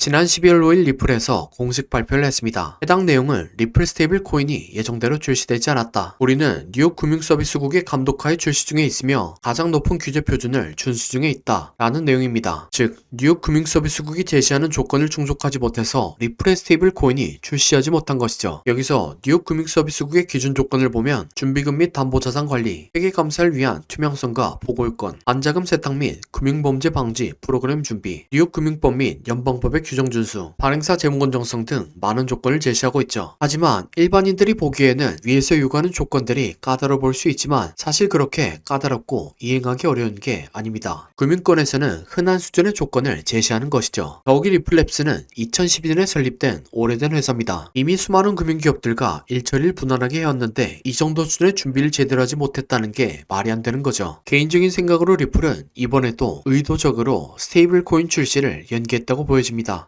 지난 12월 5일 리플에서 공식 발표를 했습니다. 해당 내용은 리플 스테이블 코인이 예정대로 출시되지 않았다. 우리는 뉴욕 금융서비스국의 감독하에 출시 중에 있으며 가장 높은 규제 표준을 준수 중에 있다. 라는 내용입니다. 즉, 뉴욕 금융서비스국이 제시하는 조건을 충족하지 못해서 리플의 스테이블 코인이 출시하지 못한 것이죠. 여기서 뉴욕 금융서비스국의 기준 조건을 보면 준비금 및 담보자산 관리, 회계 감사를 위한 투명성과 보고요건, 안자금 세탁 및 금융범죄 방지 프로그램 준비, 뉴욕 금융법 및 연방법의 규정 준수, 발행사 재무 건정성 등 많은 조건을 제시하고 있죠. 하지만 일반인들이 보기에는 위에서 요구하는 조건들이 까다로워 보일 수 있지만 사실 그렇게 까다롭고 이행하기 어려운 게 아닙니다. 금융권에서는 흔한 수준의 조건을 제시하는 것이죠. 더욱이 리플랩스는 2012년에 설립된 오래된 회사입니다. 이미 수많은 금융기업들과 일처리를 무난하게 해왔는데 이 정도 수준의 준비를 제대로 하지 못했다는 게 말이 안 되는 거죠. 개인적인 생각으로 리플은 이번에도 의도적으로 스테이블 코인 출시를 연기했다고 보여집니다.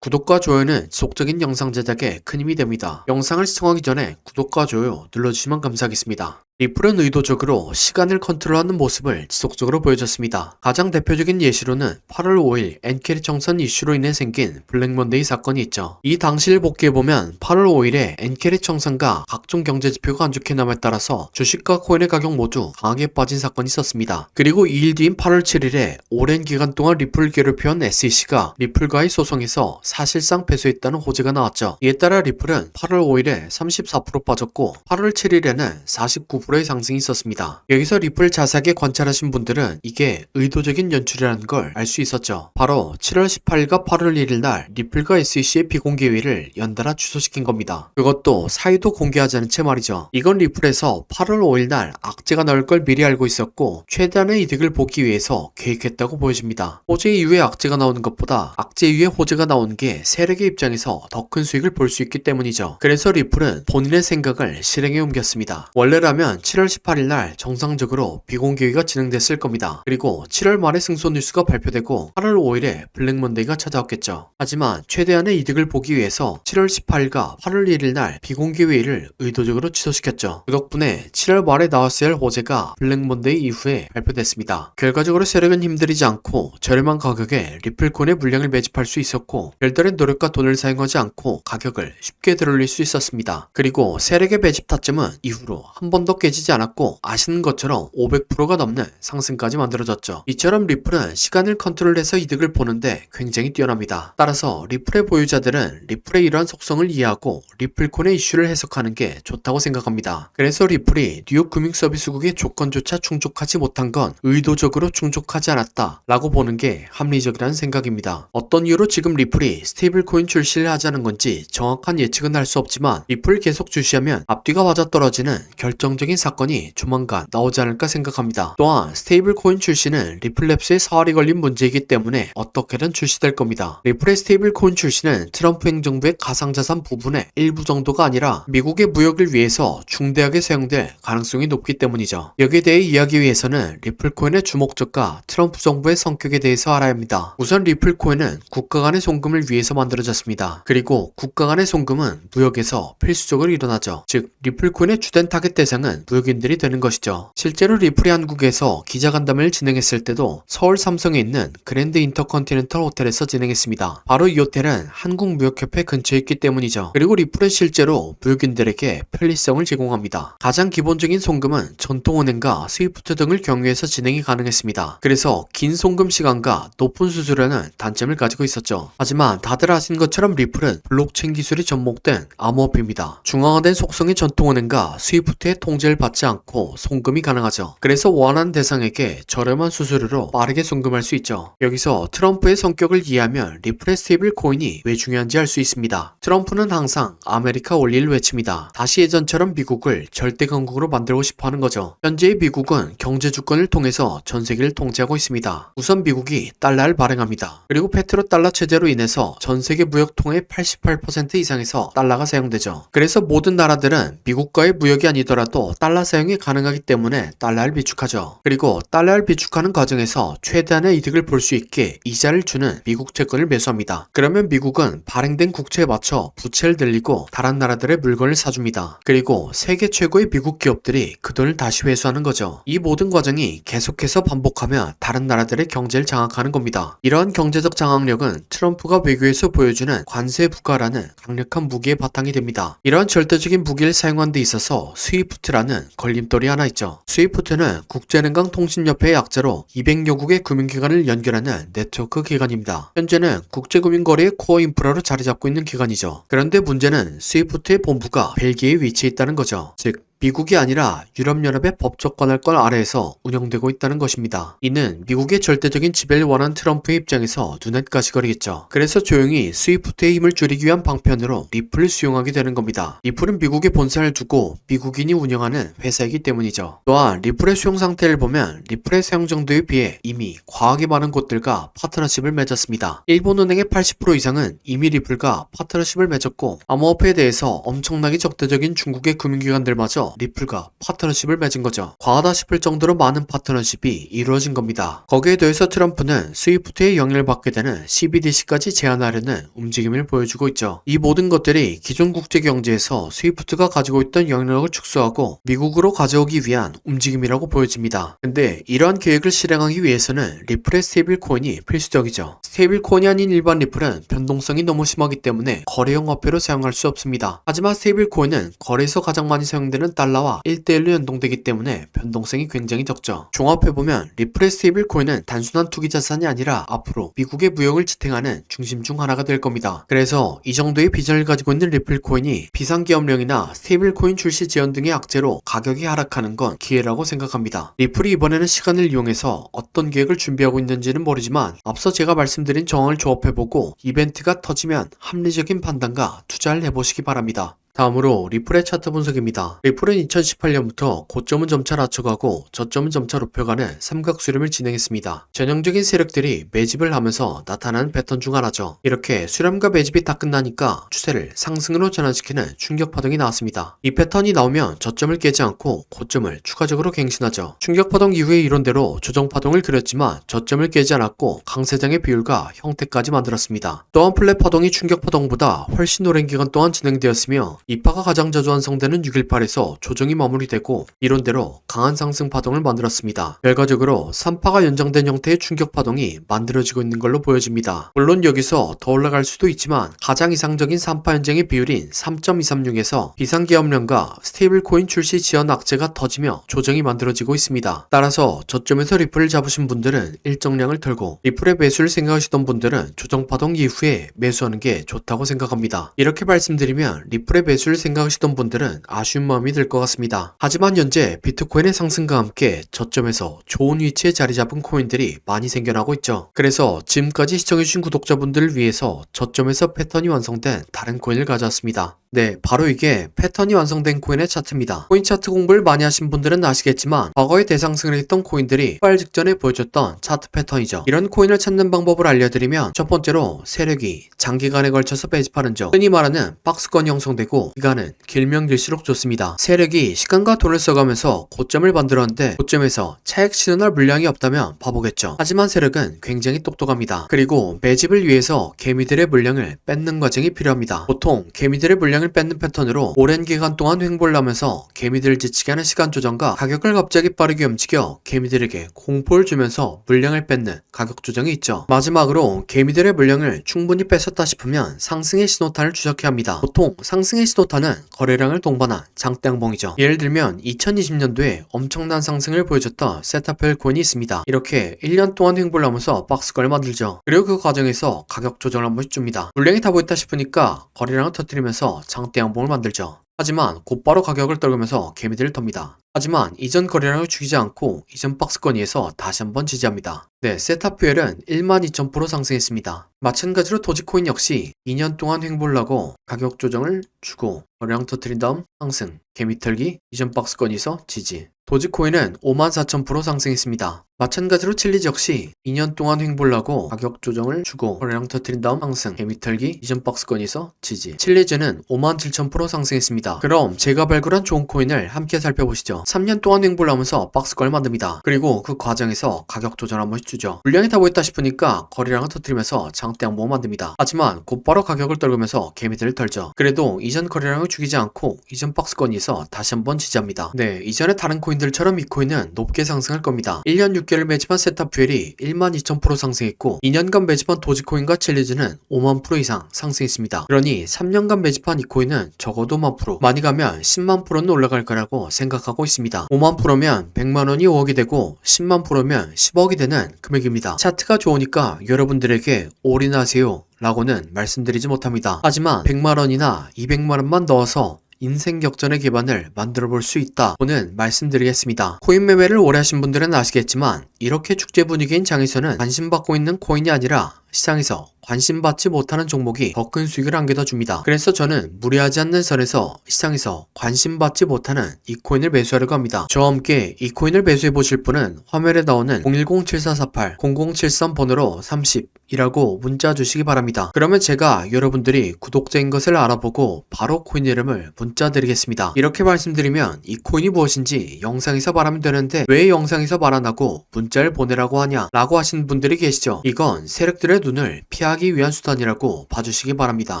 구독과 좋아요는 지속적인 영상 제작에 큰 힘이 됩니다. 영상을 시청하기 전에 구독과 좋아요 눌러주시면 감사하겠습니다. 리플은 의도적으로 시간을 컨트롤하는 모습을 지속적으로 보여줬습니다. 가장 대표적인 예시로는 8월 5일 엔캐리 청산 이슈로 인해 생긴 블랙먼데이 사건이 있죠. 이 당시를 복귀해보면 8월 5일에 엔캐리 청산과 각종 경제지표가 안 좋게 남에 따라서 주식과 코인의 가격 모두 강하게 빠진 사건이 있었습니다. 그리고 2일 뒤인 8월 7일에 오랜 기간 동안 리플을 괴롭혀온 SEC가 리플과의 소송에서 사실상 패소했다는 호재가 나왔죠. 이에 따라 리플은 8월 5일에 34% 빠졌고 8월 7일에는 49%의 상승이 있었습니다. 여기서 리플 자세하게 관찰하신 분들은 이게 의도적인 연출이라는 걸 알 수 있었죠. 바로 7월 18일과 8월 1일 날 리플과 SEC의 비공개회의를 연달아 취소시킨 겁니다. 그것도 사유도 공개하지 않은 채 말이죠. 이건 리플에서 8월 5일 날 악재가 나올 걸 미리 알고 있었고 최대한의 이득을 보기 위해서 계획했다고 보여집니다. 호재 이후에 악재가 나오는 것보다 악재 이후에 호재가 나오는 게 세력의 입장에서 더 큰 수익을 볼 수 있기 때문이죠. 그래서 리플은 본인의 생각을 실행에 옮겼습니다. 원래라면 7월 18일 날 정상적으로 비공개회의가 진행됐을 겁니다. 그리고 7월 말에 승소 뉴스가 발표되고 8월 5일에 블랙먼데이가 찾아왔겠죠. 하지만 최대한의 이득을 보기 위해서 7월 18일과 8월 1일 날 비공개회의를 의도적으로 취소시켰죠. 그 덕분에 7월 말에 나왔어야 할 호재가 블랙먼데이 이후에 발표됐습니다. 결과적으로 세력은 힘들이지 않고 저렴한 가격에 리플코인의 물량을 매집할 수 있었고 별다른 노력과 돈을 사용하지 않고 가격을 쉽게 들어올릴 수 있었습니다. 그리고 세력의 매집 타점은 이후로 한 번도 깨지지 않았고 아시는 것처럼 500%가 넘는 상승까지 만들어졌죠. 이처럼 리플은 시간을 컨트롤해서 이득을 보는데 굉장히 뛰어납니다. 따라서 리플의 보유자들은 리플의 이러한 속성을 이해하고 리플코인의 이슈를 해석하는 게 좋다고 생각합니다. 그래서 리플이 뉴욕 금융서비스국의 조건조차 충족하지 못한 건 의도적으로 충족하지 않았다 라고 보는 게 합리적이라는 생각입니다. 어떤 이유로 지금 리플이 스테이블 코인 출시를 하자는 건지 정확한 예측은 할 수 없지만 리플을 계속 주시하면 앞뒤가 맞아떨어지는 결정적인 사건이 조만간 나오지 않을까 생각합니다. 또한 스테이블 코인 출시는 리플랩스의 사활이 걸린 문제이기 때문에 어떻게든 출시될 겁니다. 리플의 스테이블 코인 출시는 트럼프 행정부의 가상자산 부분의 일부 정도가 아니라 미국의 무역을 위해서 중대하게 사용될 가능성이 높기 때문이죠. 여기에 대해 이야기 위해서는 리플 코인의 주목적과 트럼프 정부의 성격에 대해서 알아야 합니다. 우선 리플 코인은 국가 간의 송금을 위해서 만들어졌습니다. 그리고 국가 간의 송금은 무역에서 필수적으로 일어나죠. 즉 리플코인의 주된 타겟 대상은 무역인들이 되는 것이죠. 실제로 리플이 한국에서 기자간담회를 진행했을 때도 서울 삼성에 있는 그랜드 인터컨티넨탈 호텔에서 진행했습니다. 바로 이 호텔은 한국무역협회 근처에 있기 때문이죠. 그리고 리플은 실제로 무역인들에게 편리성을 제공합니다. 가장 기본적인 송금은 전통은행과 스위프트 등을 경유해서 진행이 가능했습니다. 그래서 긴 송금 시간과 높은 수수료는 단점을 가지고 있었죠. 하지만 다들 아시는 것처럼 리플은 블록체인 기술이 접목된 암호화폐입니다. 중앙화된 속성의 전통은행과 스위프트의 통제를 받지 않고 송금이 가능하죠. 그래서 원하는 대상에게 저렴한 수수료로 빠르게 송금할 수 있죠. 여기서 트럼프의 성격을 이해하면 리플의 스테이블 코인이 왜 중요한지 알 수 있습니다. 트럼프는 항상 아메리카 원리를 외칩니다. 다시 예전처럼 미국을 절대 강국으로 만들고 싶어 하는 거죠. 현재의 미국은 경제 주권을 통해서 전 세계를 통제하고 있습니다. 우선 미국이 달러를 발행합니다. 그리고 페트로 달러 체제로 인해서 전 세계 무역 통화의 88% 이상에서 달러가 사용되죠. 그래서 모든 나라들은 미국과의 무역이 아니더라도 달러 사용이 가능하기 때문에 달러를 비축하죠. 그리고 달러를 비축하는 과정에서 최대한의 이득을 볼 수 있게 이자를 주는 미국 채권을 매수합니다. 그러면 미국은 발행된 국채에 맞춰 부채를 늘리고 다른 나라들의 물건을 사줍니다. 그리고 세계 최고의 미국 기업들이 그 돈을 다시 회수하는 거죠. 이 모든 과정이 계속해서 반복하며 다른 나라들의 경제를 장악하는 겁니다. 이러한 경제적 장악력은 트럼프가 외교에서 보여주는 관세 부과라는 강력한 무기의 바탕이 됩니다. 이러한 절대적인 무기를 사용한 데 있어서 스위프트라는 걸림돌이 하나 있죠. 스위프트는 국제은행통신협회의 약자로 200여국의 금융기관을 연결하는 네트워크 기관입니다. 현재는 국제금융거래의 코어 인프라로 자리 잡고 있는 기관이죠. 그런데 문제는 스위프트의 본부가 벨기에에 위치해 있다는 거죠. 즉 미국이 아니라 유럽연합의 법적 관할권 아래에서 운영되고 있다는 것입니다. 이는 미국의 절대적인 지배를 원한 트럼프의 입장에서 눈엣 가시거리겠죠. 그래서 조용히 스위프트의 힘을 줄이기 위한 방편으로 리플을 수용하게 되는 겁니다. 리플은 미국의 본사를 두고 미국인이 운영하는 회사이기 때문이죠. 또한 리플의 수용 상태를 보면 리플의 사용 정도에 비해 이미 과하게 많은 곳들과 파트너십을 맺었습니다. 일본은행의 80% 이상은 이미 리플과 파트너십을 맺었고 암호화폐에 대해서 엄청나게 적대적인 중국의 금융기관들마저 리플과 파트너십을 맺은 거죠. 과하다 싶을 정도로 많은 파트너십이 이루어진 겁니다. 거기에 더해서 트럼프는 스위프트의 영향을 받게 되는 CBDC까지 제한하려는 움직임을 보여주고 있죠. 이 모든 것들이 기존 국제 경제에서 스위프트가 가지고 있던 영향력을 축소하고 미국으로 가져오기 위한 움직임이라고 보여집니다. 근데 이러한 계획을 실행하기 위해서는 리플의 스테이블 코인이 필수적이죠. 스테이블 코인이 아닌 일반 리플은 변동성이 너무 심하기 때문에 거래용 화폐로 사용할 수 없습니다. 하지만 스테이블 코인은 거래에서 가장 많이 사용되는 달러와 1대1로 연동되기 때문에 변동성이 굉장히 적죠. 종합해보면 리플의 스테이블 코인은 단순한 투기 자산이 아니라 앞으로 미국의 무역을 지탱하는 중심 중 하나가 될 겁니다. 그래서 이 정도의 비전을 가지고 있는 리플 코인이 비상기업령이나 스테이블 코인 출시 지연 등의 악재로 가격이 하락하는 건 기회라고 생각합니다. 리플이 이번에는 시간을 이용해서 어떤 계획을 준비하고 있는지는 모르지만 앞서 제가 말씀드린 정황을 조합해보고 이벤트가 터지면 합리적인 판단과 투자를 해보시기 바랍니다. 다음으로 리플의 차트 분석입니다. 리플은 2018년부터 고점은 점차 낮춰가고 저점은 점차 높여가는 삼각수렴을 진행했습니다. 전형적인 세력들이 매집을 하면서 나타나는 패턴 중 하나죠. 이렇게 수렴과 매집이 다 끝나니까 추세를 상승으로 전환시키는 충격파동이 나왔습니다. 이 패턴이 나오면 저점을 깨지 않고 고점을 추가적으로 갱신하죠. 충격파동 이후의 이론대로 조정파동을 그렸지만 저점을 깨지 않았고 강세장의 비율과 형태까지 만들었습니다. 또한 플랫파동이 충격파동보다 훨씬 오랜 기간 동안 진행되었으며 2파가 가장 자주 완성되는 618에서 조정이 마무리되고 이론대로 강한 상승 파동을 만들었습니다. 결과적으로 3파가 연장된 형태의 충격 파동이 만들어지고 있는 걸로 보여집니다. 물론 여기서 더 올라갈 수도 있지만 가장 이상적인 3파 현장의 비율인 3.236에서 비상기업령과 스테이블 코인 출시 지연 악재가 터지며 조정이 만들어지고 있습니다. 따라서 저점에서 리플을 잡으신 분들은 일정량을 털고 리플의 매수를 생각하시던 분들은 조정 파동 이후에 매수하는 게 좋다고 생각합니다. 이렇게 말씀드리면 리플의 매수를 생각하시던 분들은 아쉬운 마음이 들 것 같습니다. 하지만 현재 비트코인의 상승과 함께 저점에서 좋은 위치에 자리 잡은 코인들이 많이 생겨나고 있죠. 그래서 지금까지 시청해주신 구독자분들을 위해서 저점에서 패턴이 완성된 다른 코인을 가져왔습니다. 네, 바로 이게 패턴이 완성된 코인의 차트입니다. 코인 차트 공부를 많이 하신 분들은 아시겠지만 과거에 대상승을 했던 코인들이 폭발 직전에 보여줬던 차트 패턴이죠. 이런 코인을 찾는 방법을 알려드리면 첫 번째로 세력이 장기간에 걸쳐서 매집하는 점, 흔히 말하는 박스권이 형성되고 기간은 길면 길수록 좋습니다. 세력이 시간과 돈을 써가면서 고점을 만들었는데 고점에서 차익 실현할 물량이 없다면 바보겠죠. 하지만 세력은 굉장히 똑똑합니다. 그리고 매집을 위해서 개미들의 물량을 뺏는 과정이 필요합니다. 보통 개미들의 물량을 뺏는 패턴으로 오랜 기간 동안 횡보를 하면서 개미들을 지치게 하는 시간 조정과 가격을 갑자기 빠르게 움직여 개미들에게 공포를 주면서 물량을 뺏는 가격 조정이 있죠. 마지막으로 개미들의 물량을 충분히 뺏었다 싶으면 상승의 신호탄을 추적해야 합니다. 보통 상승의 신호탄은 거래량을 동반한 장대양봉이죠. 예를 들면 2020년도에 엄청난 상승을 보여줬던 세타펠 코인이 있습니다. 이렇게 1년 동안 횡보를 하면서 박스권을 만들죠. 그리고 그 과정에서 가격 조정을 한 번씩 줍니다. 물량이 다 보였다 싶으니까 거래량을 터뜨리면서 장대양봉을 만들죠. 하지만 곧바로 가격을 떨구면서 개미들을 텁니다. 하지만 이전 거래량을 죽이지 않고 이전 박스권 위에서 다시 한번 지지합니다. 네, 세타퓨엘은 12,000% 상승했습니다. 마찬가지로 도지코인 역시 2년 동안 횡보를 하고 가격 조정을 주고 거래량 터뜨린 다음 상승, 개미 털기, 이전 박스권에서 지지. 도지코인은 54,000% 상승했습니다. 마찬가지로 칠리즈 역시 2년 동안 횡보를 하고 가격 조정을 주고 거래량 터뜨린 다음 상승, 개미 털기, 이전 박스권에서 지지. 칠리즈는 57,000% 상승했습니다. 그럼 제가 발굴한 좋은 코인을 함께 살펴보시죠. 거죠. 3년 동안 횡보를 하면서 박스권을 만듭니다. 그리고 그 과정에서 가격 조절 한 번씩 주죠. 물량이 다 모였다 싶으니까 거래량을 터뜨리면서 장대 양봉을 만듭니다. 하지만 곧바로 가격을 떨구면서 개미들을 털죠. 그래도 이전 거래량을 죽이지 않고 이전 박스권에서 다시 한번 지지합니다. 네, 이전에 다른 코인들처럼 이 코인은 높게 상승할 겁니다. 1년 6개월 매집한 세탑 퓨엘이 12,000% 상승했고 2년간 매집한 도지코인과 첼리즈는 5만 프로 이상 상승했습니다. 그러니 3년간 매집한 이 코인은 적어도 5만 프로, 많이 가면 10만 프로는 올라갈 거라고 생각하고 있습니다. 5만 프로면 100만 원이 5억이 되고 10만 프로면 10억이 되는 금액입니다. 차트가 좋으니까 여러분들에게 올인하세요 라고는 말씀드리지 못합니다. 하지만 100만 원이나 200만 원만 넣어서 인생 역전의 기반을 만들어 볼 수 있다고는 말씀드리겠습니다. 코인 매매를 오래 하신 분들은 아시겠지만 이렇게 축제 분위기인 장에서는 관심받고 있는 코인이 아니라 시장에서 관심받지 못하는 종목이 더 큰 수익을 안겨다 줍니다. 그래서 저는 무리하지 않는 선에서 시장에서 관심받지 못하는 이 코인을 매수하려고 합니다. 저와 함께 이 코인을 매수해 보실 분은 화면에 나오는 010-7448-0073 번호로 30이라고 문자 주시기 바랍니다. 그러면 제가 여러분들이 구독자인 것을 알아보고 바로 코인 이름을 문자 드리겠습니다. 이렇게 말씀드리면 이 코인이 무엇인지 영상에서 말하면 되는데 왜 영상에서 말 안 하고 문자를 보내라고 하냐 라고 하시는 분들이 계시죠. 이건 세력들의 눈을 피하기 위한 수단이라고 봐주시기 바랍니다.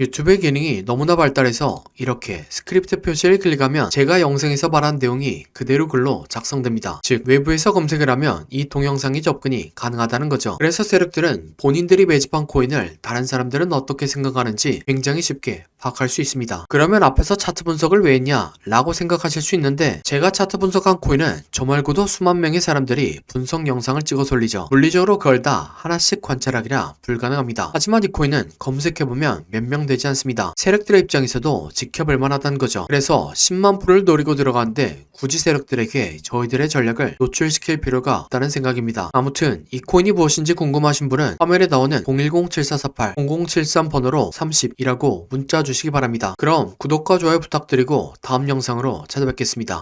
유튜브의 기능이 너무나 발달해서 이렇게 스크립트 표시를 클릭하면 제가 영상에서 말한 내용이 그대로 글로 작성됩니다. 즉 외부에서 검색을 하면 이 동영상이 접근이 가능하다는 거죠. 그래서 세력들은 본인들이 매집한 코인을 다른 사람들은 어떻게 생각하는지 굉장히 쉽게 파악할 수 있습니다. 그러면 앞에서 차트 분석을 왜 했냐 라고 생각하실 수 있는데 제가 차트 분석한 코인은 저 말고도 수만 명의 사람들이 분석 영상을 찍어서 올리죠. 물리적으로 그걸 다 하나씩 관찰하기라 불가능합니다. 하지만 이 코인은 검색해보면 몇 명 되지 않습니다. 세력들의 입장에서도 지켜볼 만하다는 거죠. 그래서 10만 프로를 노리고 들어가는데 굳이 세력들에게 저희들의 전략을 노출시킬 필요가 없다는 생각입니다. 아무튼 이 코인이 무엇인지 궁금하신 분은 화면에 나오는 010-7448-0073 번호로 30이라고 문자 주시기 바랍니다. 그럼 구독과 좋아요 부탁드리고 다음 영상으로 찾아뵙겠습니다.